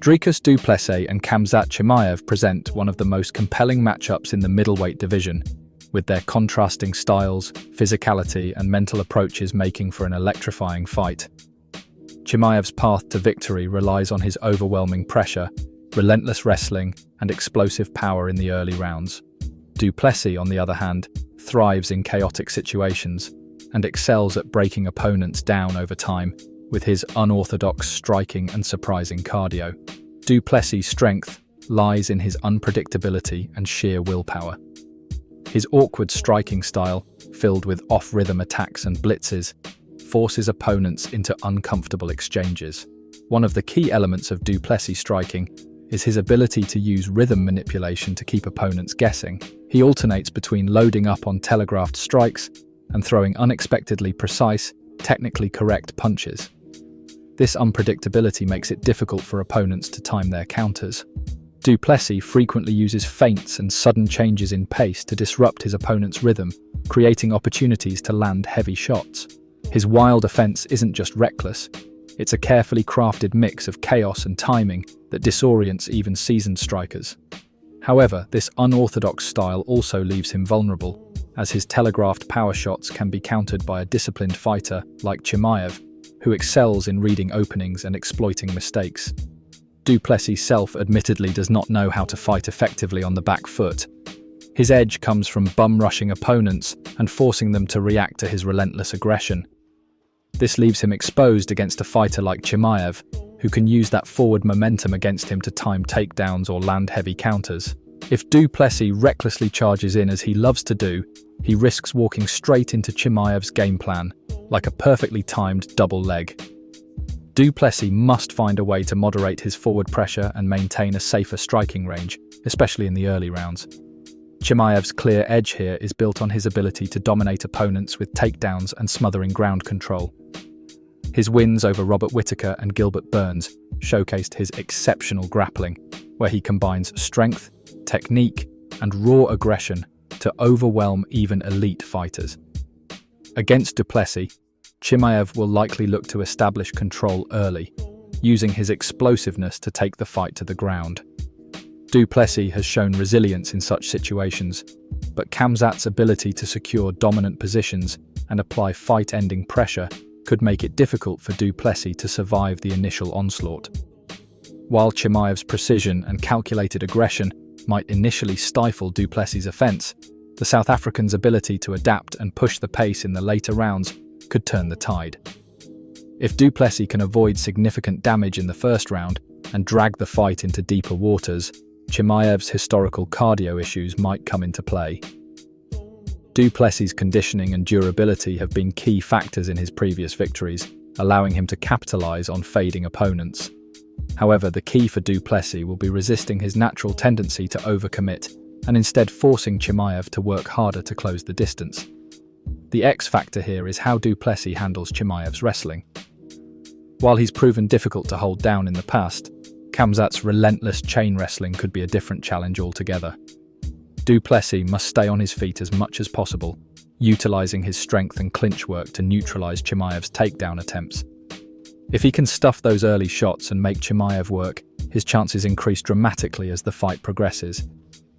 Dricus du Plessis and Khamzat Chimaev present one of the most compelling matchups in the middleweight division, with their contrasting styles, physicality, and mental approaches making for an electrifying fight. Chimaev's path to victory relies on his overwhelming pressure, relentless wrestling, and explosive power in the early rounds. Du Plessis, on the other hand, thrives in chaotic situations and excels at breaking opponents down over time with his unorthodox striking and surprising cardio. Du Plessis' strength lies in his unpredictability and sheer willpower. His awkward striking style, filled with off-rhythm attacks and blitzes, forces opponents into uncomfortable exchanges. One of the key elements of Du Plessis' striking is his ability to use rhythm manipulation to keep opponents guessing. He alternates between loading up on telegraphed strikes and throwing unexpectedly precise, technically correct punches. This unpredictability makes it difficult for opponents to time their counters. Du Plessis frequently uses feints and sudden changes in pace to disrupt his opponent's rhythm, creating opportunities to land heavy shots. His wild offense isn't just reckless, it's a carefully crafted mix of chaos and timing that disorients even seasoned strikers. However, this unorthodox style also leaves him vulnerable, as his telegraphed power shots can be countered by a disciplined fighter like Chimaev, who excels in reading openings and exploiting mistakes. Du Plessis' self-admittedly does not know how to fight effectively on the back foot. His edge comes from bum-rushing opponents and forcing them to react to his relentless aggression. This leaves him exposed against a fighter like Chimaev, who can use that forward momentum against him to time takedowns or land heavy counters. If Du Plessis recklessly charges in as he loves to do, he risks walking straight into Chimaev's game plan, like a perfectly timed double leg. Du Plessis must find a way to moderate his forward pressure and maintain a safer striking range, especially in the early rounds. Chimaev's clear edge here is built on his ability to dominate opponents with takedowns and smothering ground control. His wins over Robert Whittaker and Gilbert Burns showcased his exceptional grappling, where he combines strength, technique, and raw aggression to overwhelm even elite fighters. Against Du Plessis, Chimaev will likely look to establish control early, using his explosiveness to take the fight to the ground. Du Plessis has shown resilience in such situations, but Khamzat's ability to secure dominant positions and apply fight-ending pressure could make it difficult for Du Plessis to survive the initial onslaught. While Chimaev's precision and calculated aggression might initially stifle Du Plessis' offense, the South African's ability to adapt and push the pace in the later rounds could turn the tide. If Du Plessis can avoid significant damage in the first round and drag the fight into deeper waters, Chimaev's historical cardio issues might come into play. Du Plessis' conditioning and durability have been key factors in his previous victories, allowing him to capitalize on fading opponents. However, the key for Du Plessis will be resisting his natural tendency to overcommit and instead forcing Chimaev to work harder to close the distance. The X factor here is how Du Plessis handles Chimaev's wrestling. While he's proven difficult to hold down in the past, Khamzat's relentless chain wrestling could be a different challenge altogether. Du Plessis must stay on his feet as much as possible, utilizing his strength and clinch work to neutralize Chimaev's takedown attempts. If he can stuff those early shots and make Chimaev work, his chances increase dramatically as the fight progresses.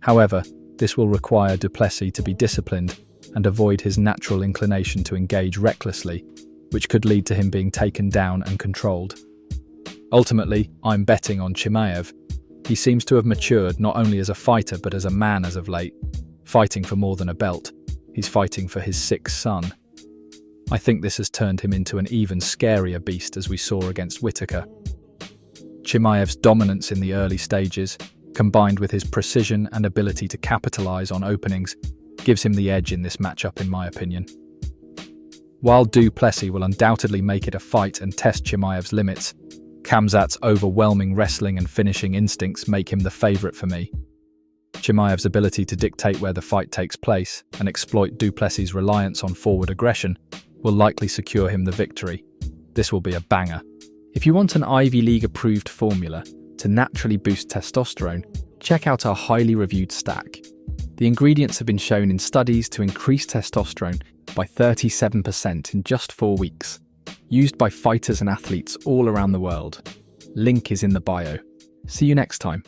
However, this will require Du Plessis to be disciplined and avoid his natural inclination to engage recklessly, which could lead to him being taken down and controlled. Ultimately, I'm betting on Chimaev. He seems to have matured not only as a fighter but as a man as of late. Fighting for more than a belt, he's fighting for his sixth son. I think this has turned him into an even scarier beast as we saw against Whittaker. Chimaev's dominance in the early stages, combined with his precision and ability to capitalize on openings, gives him the edge in this matchup in my opinion. While Du Plessis will undoubtedly make it a fight and test Chimaev's limits, Khamzat's overwhelming wrestling and finishing instincts make him the favorite for me. Chimaev's ability to dictate where the fight takes place and exploit Du Plessis' reliance on forward aggression will likely secure him the victory. This will be a banger. If you want an Ivy League approved formula to naturally boost testosterone, check out our highly reviewed stack. The ingredients have been shown in studies to increase testosterone by 37% in just 4 weeks, used by fighters and athletes all around the world. Link is in the bio. See you next time.